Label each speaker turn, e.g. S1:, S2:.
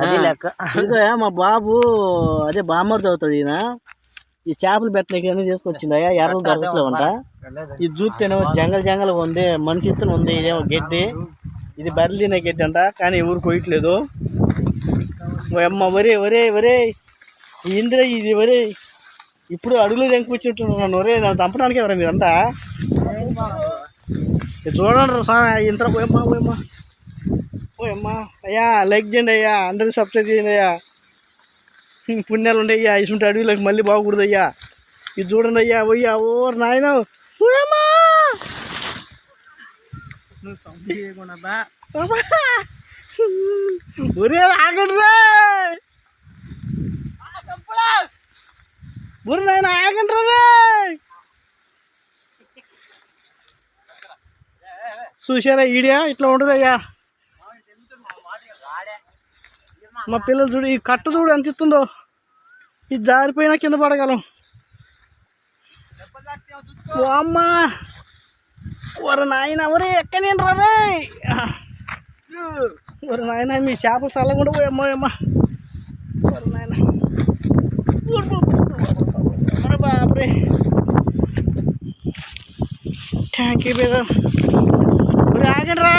S1: అది లెక్క.
S2: ఇదిగో మా బాబు అదే బామ్మర్ చదువుతాడు ఈయన. ఈ చేపలు పెట్టడానికి అన్నీ చేసుకొచ్చిందయ్యా. ఎర్రలు దొరకట్లేవంట. ఇది చూస్తేనేమో జంగల్ ఉంది, మనిషి ఇత్తనం ఉంది. ఇదేమో గడ్డి, ఇది బర్లిన గడ్డి అంట, కానీ ఎవరు కొయ్యట్లేదు. అమ్మ ఒరే ఒరే ఒరే ఇంద్ర ఇది ఒరే, ఇప్పుడు అడుగులు తెంకొచ్చుంటున్నాను. ఒరే నన్ను చంపడానికి ఎవరా మీరంతా? చూడండి స్వామి ఇంత పోయమ్మా పోయమ్మా పోయమ్మా. అయ్యా లైక్ చేయండి అయ్యా, అందరికి సబ్స్క్రైబ్ చేయండి అయ్యా. పుణ్యాలు ఉండయ్యా, ఇసుంటి అడవిలోకి మళ్ళీ బాగకూడదు అయ్యా. ఇది చూడండి అయ్యా. పోయ్యా ఓ నాయన ఒరే ఆగండి రే, ఒరే నాయన ఆగండి రే. చూసారా ఈడియా ఇట్లా ఉంటుంది అయ్యా. మా పిల్లలు చూడు, ఈ కట్టు చూడు ఎంత ఇస్తుందో. ఇది జారిపోయినా కింద పడగలం. ఓ అమ్మా ఒరే నాయన, ఒరే ఎక్కనే రే. ఒరే నాయన మీ చేపలు చల్లకుండా పోయమ్మా అమ్మా. ఒరే నాయన బాబరే, థ్యాంక్ యూ బేదా. ఒరే ఆగండి రా.